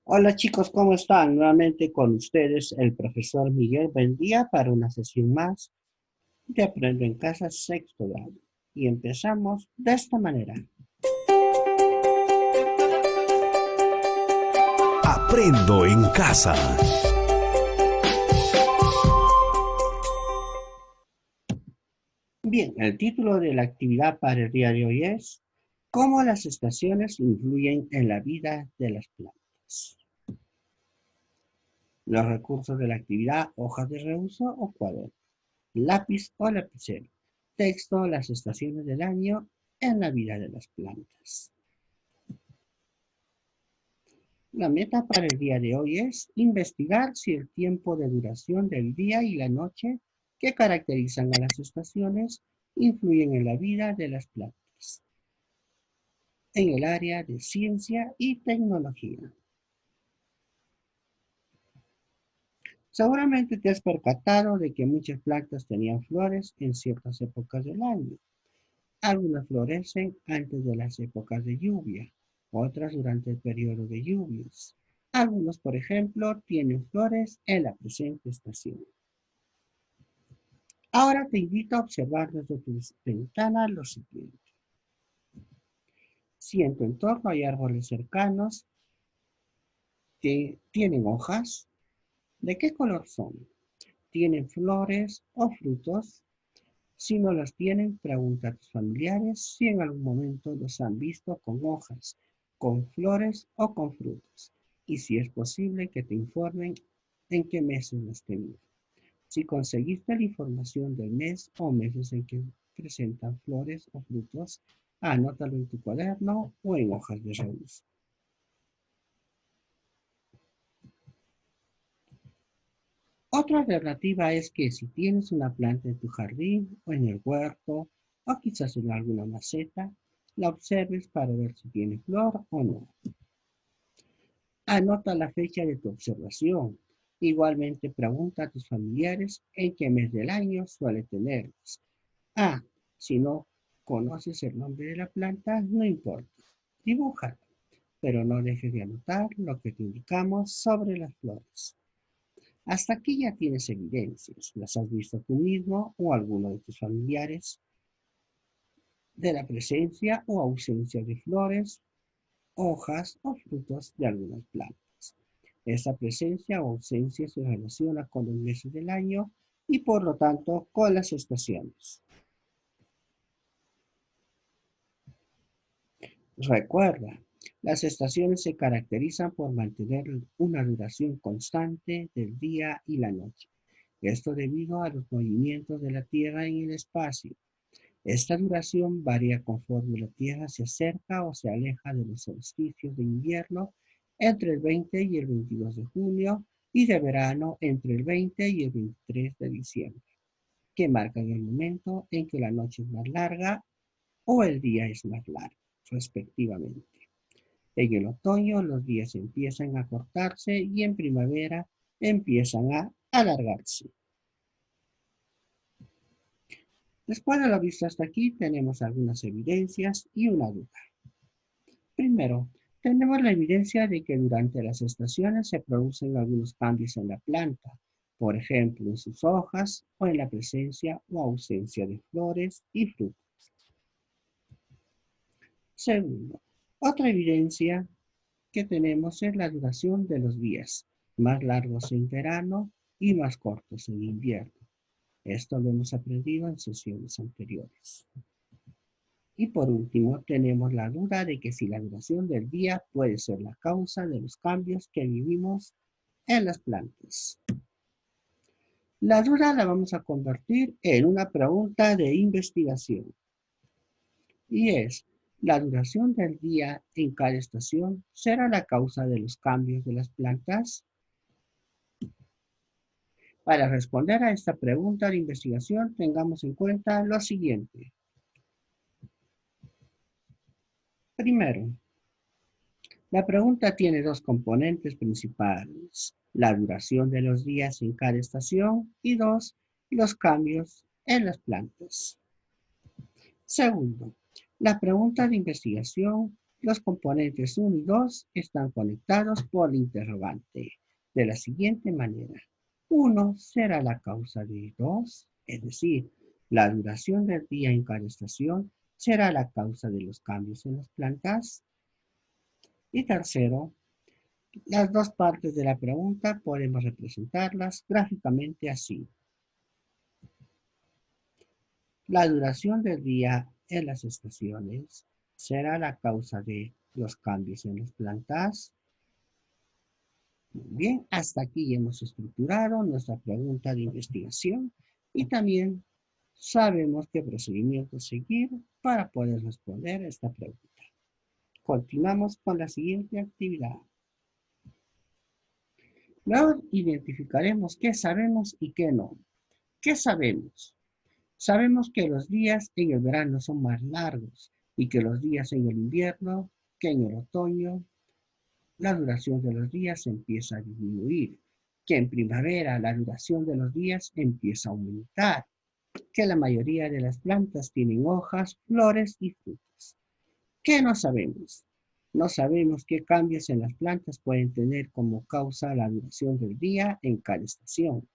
Hola chicos, ¿cómo están? Nuevamente con ustedes el profesor Miguel Buendía para una sesión más de Aprendo en Casa sexto grado. Y empezamos de esta manera. Aprendo en casa. Bien, el título de la actividad para el día de hoy es ¿Cómo las estaciones influyen en la vida de las plantas? Los recursos de la actividad, hojas de reuso o cuaderno, lápiz o lapicero, texto, las estaciones del año en la vida de las plantas. La meta para el día de hoy es investigar si el tiempo de duración del día y la noche que caracterizan a las estaciones influyen en la vida de las plantas en el área de ciencia y tecnología. Seguramente te has percatado de que muchas plantas tenían flores en ciertas épocas del año. Algunas florecen antes de las épocas de lluvia, otras durante el periodo de lluvias. Algunos, por ejemplo, tienen flores en la presente estación. Ahora te invito a observar desde tu ventana lo siguiente. Si en tu entorno hay árboles cercanos que tienen hojas, ¿de qué color son? ¿Tienen flores o frutos? Si no las tienen, pregunta a tus familiares si en algún momento los han visto con hojas, con flores o con frutos. Y si es posible que te informen en qué meses las tenían. Si conseguiste la información del mes o meses en que presentan flores o frutos, anótalo en tu cuaderno o en hojas de reuso. Otra alternativa es que si tienes una planta en tu jardín o en el huerto o quizás en alguna maceta, la observes para ver si tiene flor o no. Anota la fecha de tu observación. Igualmente pregunta a tus familiares en qué mes del año suele tenerlas. Si no conoces el nombre de la planta, no importa. Dibújalo, pero no dejes de anotar lo que te indicamos sobre las flores. Hasta aquí ya tienes evidencias. Las has visto tú mismo o alguno de tus familiares de la presencia o ausencia de flores, hojas o frutos de algunas plantas. Esta presencia o ausencia se relaciona con los meses del año y por lo tanto con las estaciones. Recuerda, las estaciones se caracterizan por mantener una duración constante del día y la noche. Esto debido a los movimientos de la Tierra en el espacio. Esta duración varía conforme la Tierra se acerca o se aleja de los solsticios de invierno entre el 20 y el 22 de junio y de verano entre el 20 y el 23 de diciembre, que marcan el momento en que la noche es más larga o el día es más largo, respectivamente. En el otoño los días empiezan a cortarse y en primavera empiezan a alargarse. Después de lo visto hasta aquí, tenemos algunas evidencias y una duda. Primero, tenemos la evidencia de que durante las estaciones se producen algunos cambios en la planta, por ejemplo, en sus hojas o en la presencia o ausencia de flores y frutos. Segundo, otra evidencia que tenemos es la duración de los días, más largos en verano y más cortos en invierno. Esto lo hemos aprendido en sesiones anteriores. Y por último, tenemos la duda de que si la duración del día puede ser la causa de los cambios que vivimos en las plantas. La duda la vamos a convertir en una pregunta de investigación. Y es, ¿la duración del día en cada estación será la causa de los cambios de las plantas? Para responder a esta pregunta de investigación, tengamos en cuenta lo siguiente. Primero, la pregunta tiene dos componentes principales, la duración de los días en cada estación y dos, los cambios en las plantas. Segundo, la pregunta de investigación Los componentes 1 y 2 están conectados por el interrogante de la siguiente manera. 1 será la causa de 2, es decir, la duración del día en cada estación será la causa de los cambios en las plantas. Y tercero, las dos partes de la pregunta podemos representarlas gráficamente así. La duración del día en las estaciones será la causa de los cambios en las plantas. Muy bien, hasta aquí hemos estructurado nuestra pregunta de investigación y también sabemos qué procedimiento seguir para poder responder a esta pregunta. Continuamos con la siguiente actividad. Luego identificaremos qué sabemos y qué no. ¿Qué sabemos? Sabemos que los días en el verano son más largos y que los días en el invierno, que en el otoño, la duración de los días empieza a disminuir, que en primavera la duración de los días empieza a aumentar, que la mayoría de las plantas tienen hojas, flores y frutas. ¿Qué no sabemos? No sabemos qué cambios en las plantas pueden tener como causa la duración del día en cada estación.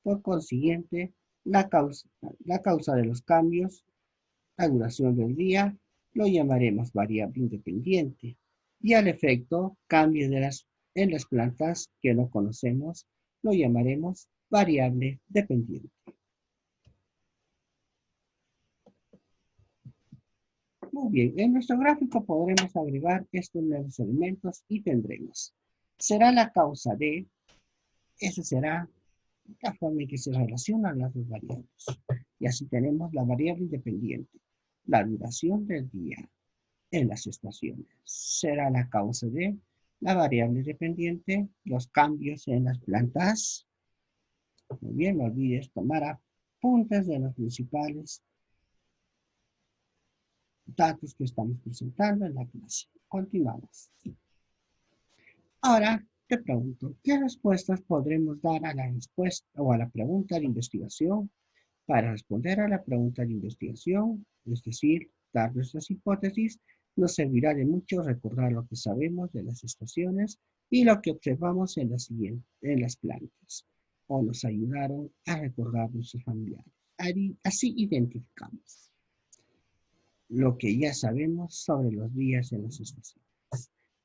Por consiguiente, la causa de los cambios, la duración del día, lo llamaremos variable independiente. Y al efecto, cambios en las plantas que no conocemos, lo llamaremos variable dependiente. Muy bien, en nuestro gráfico podremos agregar estos nuevos elementos y tendremos. Será la causa de, esa será la forma en que se relacionan las dos variables. Y así tenemos la variable independiente, la duración del día en las estaciones. Será la causa de la variable dependiente, los cambios en las plantas. Muy bien, no olvides tomar apuntes de los principales datos que estamos presentando en la clase. Continuamos. Ahora te pregunto, ¿qué respuestas podremos dar a la respuesta o a la pregunta de investigación? Para responder a la pregunta de investigación, es decir, dar nuestras hipótesis, nos servirá de mucho recordar lo que sabemos de las estaciones y lo que observamos en las plantas, o nos ayudaron a recordar nuestros familiares. Así identificamos lo que ya sabemos sobre los días en las estaciones.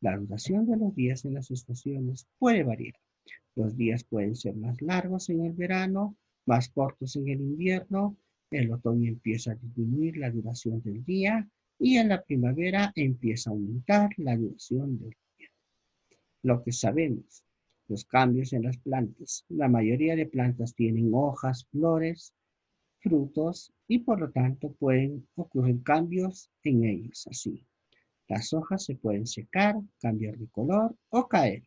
La duración de los días en las estaciones puede variar. Los días pueden ser más largos en el verano, más cortos en el invierno. El otoño empieza a disminuir la duración del día y en la primavera empieza a aumentar la duración del día. Lo que sabemos, los cambios en las plantas. La mayoría de plantas tienen hojas, flores, frutos y por lo tanto pueden ocurrir cambios en ellos así. Las hojas se pueden secar, cambiar de color o caer.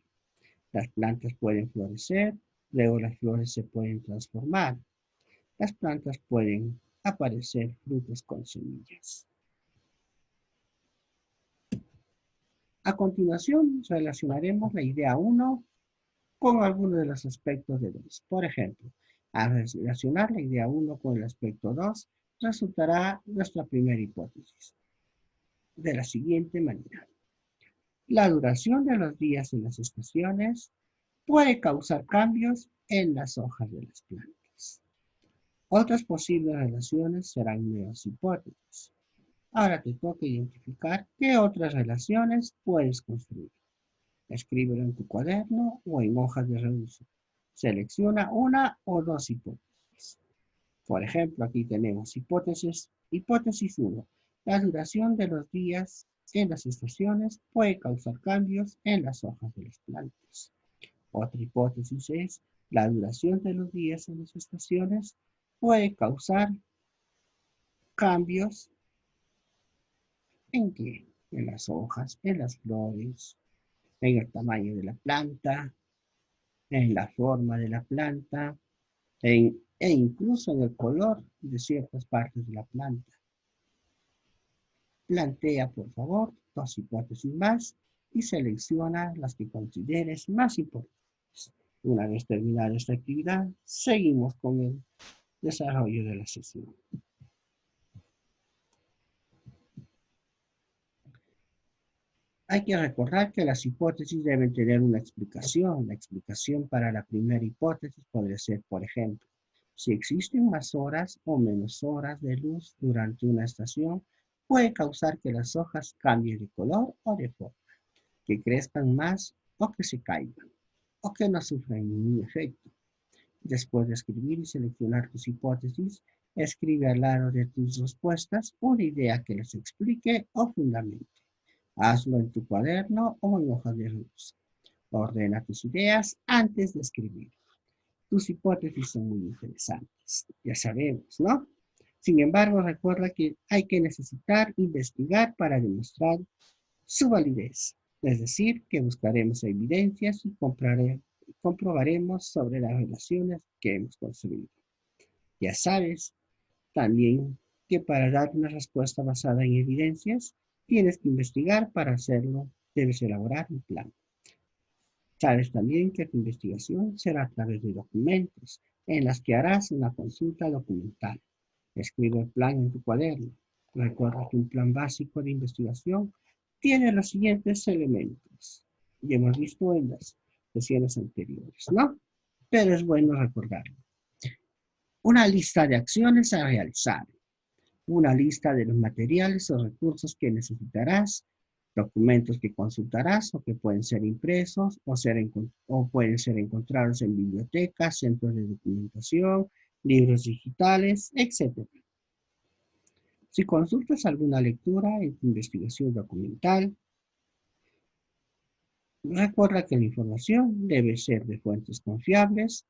Las plantas pueden florecer, luego las flores se pueden transformar. Las plantas pueden aparecer frutos con semillas. A continuación, relacionaremos la idea 1 con algunos de los aspectos de 2. Por ejemplo, al relacionar la idea 1 con el aspecto 2, resultará nuestra primera hipótesis de la siguiente manera. La duración de los días en las estaciones puede causar cambios en las hojas de las plantas. Otras posibles relaciones serán nuevas hipótesis. Ahora te toca identificar qué otras relaciones puedes construir. Escríbelo en tu cuaderno o en hojas de reducción. Selecciona una o dos hipótesis. Por ejemplo, aquí tenemos hipótesis 1. La duración de los días en las estaciones puede causar cambios en las hojas de las plantas. Otra hipótesis es, la duración de los días en las estaciones puede causar cambios ¿en qué? En las hojas, en las flores, en el tamaño de la planta, en la forma de la planta, e incluso en el color de ciertas partes de la planta. Plantea, por favor, dos hipótesis más y selecciona las que consideres más importantes. Una vez terminada esta actividad, seguimos con el desarrollo de la sesión. Hay que recordar que las hipótesis deben tener una explicación. La explicación para la primera hipótesis podría ser, por ejemplo, si existen más horas o menos horas de luz durante una estación, puede causar que las hojas cambien de color o de forma, que crezcan más o que se caigan, o que no sufran ningún efecto. Después de escribir y seleccionar tus hipótesis, escribe al lado de tus respuestas una idea que las explique o fundamente. Hazlo en tu cuaderno o en hojas de luz. Ordena tus ideas antes de escribir. Tus hipótesis son muy interesantes, ya sabemos, ¿no? Sin embargo, recuerda que hay que necesitar investigar para demostrar su validez. Es decir, que buscaremos evidencias y comprobaremos sobre las relaciones que hemos construido. Ya sabes también que para dar una respuesta basada en evidencias, tienes que investigar. Para hacerlo, debes elaborar un plan. Sabes también que tu investigación será a través de documentos en las que harás una consulta documental. Escribe el plan en tu cuaderno. Recuerda que un plan básico de investigación tiene los siguientes elementos. Ya hemos visto en las sesiones anteriores, ¿no? Pero es bueno recordarlo. Una lista de acciones a realizar. Una lista de los materiales o recursos que necesitarás, documentos que consultarás o que pueden ser impresos o pueden ser encontrados en bibliotecas, centros de documentación, libros digitales, etc. Si consultas alguna lectura en tu investigación documental, recuerda que la información debe ser de fuentes confiables.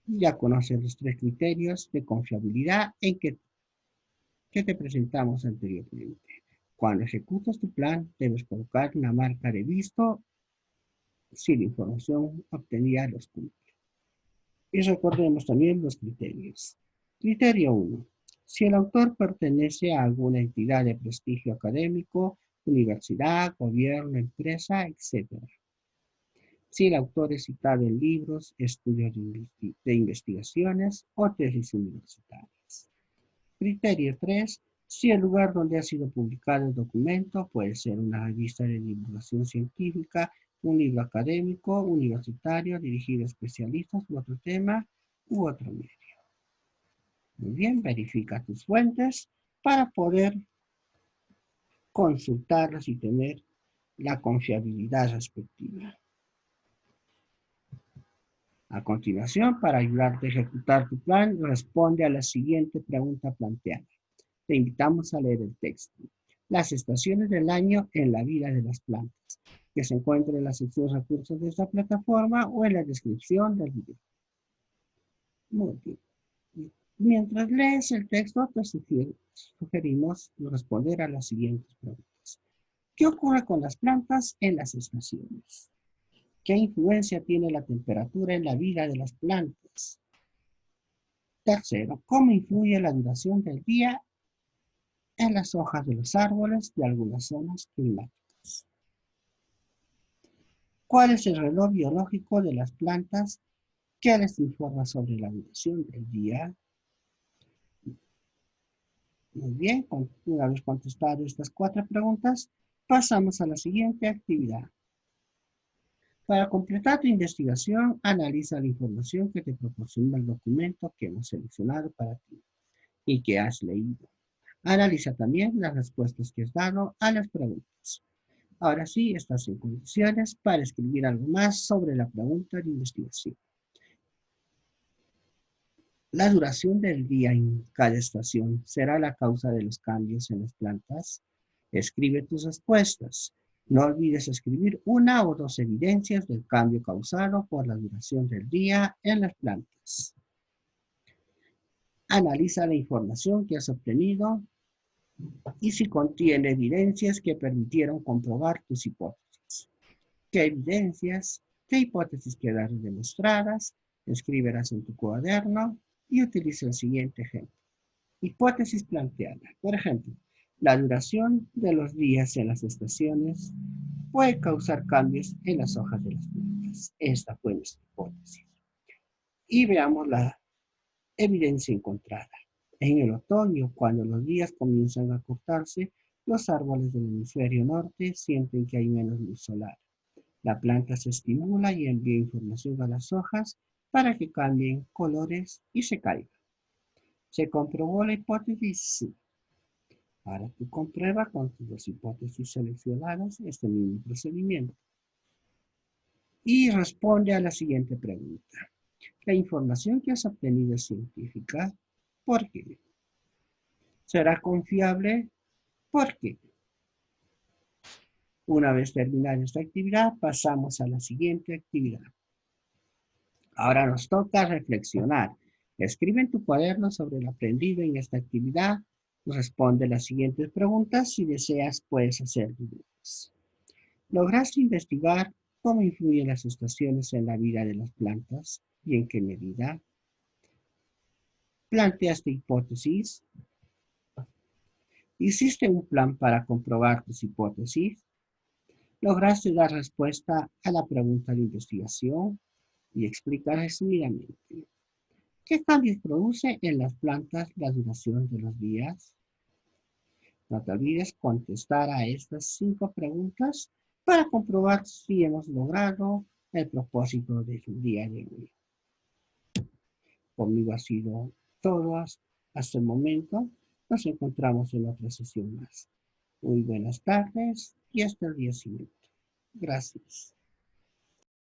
Ya conoces los 3 criterios de confiabilidad que te presentamos anteriormente. Cuando ejecutas tu plan, debes colocar una marca de visto si la información obtenida los cumple. Y recordemos también los criterios. Criterio 1. Si el autor pertenece a alguna entidad de prestigio académico, universidad, gobierno, empresa, etc. Si el autor es citado en libros, estudios de investigaciones o tesis universitarias. Criterio 3. Si el lugar donde ha sido publicado el documento puede ser una revista de divulgación científica, un libro académico, universitario, dirigido a especialistas u otro tema u otro medio. Muy bien, verifica tus fuentes para poder consultarlas y tener la confiabilidad respectiva. A continuación, para ayudarte a ejecutar tu plan, responde a la siguiente pregunta planteada. Te invitamos a leer el texto. Las estaciones del año en la vida de las plantas, que se encuentra en la sección recursos de esta plataforma o en la descripción del video. Muy bien. Mientras lees el texto, te sugerimos responder a las siguientes preguntas. ¿Qué ocurre con las plantas en las estaciones? ¿Qué influencia tiene la temperatura en la vida de las plantas? Tercero, ¿cómo influye la duración del día en las hojas de los árboles de algunas zonas climáticas? ¿Cuál es el reloj biológico de las plantas que les informa sobre la duración del día? Muy bien, una vez contestadas estas 4 preguntas, pasamos a la siguiente actividad. Para completar tu investigación, analiza la información que te proporciona el documento que hemos seleccionado para ti y que has leído. Analiza también las respuestas que has dado a las preguntas. Ahora sí, estás en condiciones para escribir algo más sobre la pregunta de investigación. La duración del día en cada estación será la causa de los cambios en las plantas. Escribe tus respuestas. No olvides escribir 1 o 2 evidencias del cambio causado por la duración del día en las plantas. Analiza la información que has obtenido y si contiene evidencias que permitieron comprobar tus hipótesis. ¿Qué evidencias? ¿Qué hipótesis quedaron demostradas? Escribirás en tu cuaderno y utiliza el siguiente ejemplo. Hipótesis planteada. Por ejemplo, la duración de los días en las estaciones puede causar cambios en las hojas de las plantas. Esta fue nuestra hipótesis. Y veamos la evidencia encontrada. En el otoño, cuando los días comienzan a cortarse, Los árboles del hemisferio norte sienten que hay menos luz solar. La planta se estimula y envía información a las hojas para que cambien colores y se caigan. ¿Se comprobó la hipótesis? Sí. Ahora tú comprueba con tus dos hipótesis seleccionadas este mismo procedimiento. Y responde a la siguiente pregunta. La información que has obtenido es científica. ¿Por qué? ¿Será confiable? ¿Por qué? Una vez terminada esta actividad, pasamos a la siguiente actividad. Ahora nos toca reflexionar. Escribe en tu cuaderno sobre lo aprendido en esta actividad. Responde las siguientes preguntas. Si deseas, puedes hacer dibujos. ¿Lograste investigar cómo influyen las estaciones en la vida de las plantas y en qué medida? ¿Planteaste hipótesis? ¿Hiciste un plan para comprobar tus hipótesis? ¿Lograste dar respuesta a la pregunta de investigación? Y explicar resumidamente. ¿Qué cambios produce en las plantas la duración de los días? No te olvides contestar a estas 5 preguntas para comprobar si hemos logrado el propósito del día de hoy. Conmigo ha sido todo hasta el momento. Nos encontramos en otra sesión más. Muy buenas tardes y hasta el día siguiente. Gracias.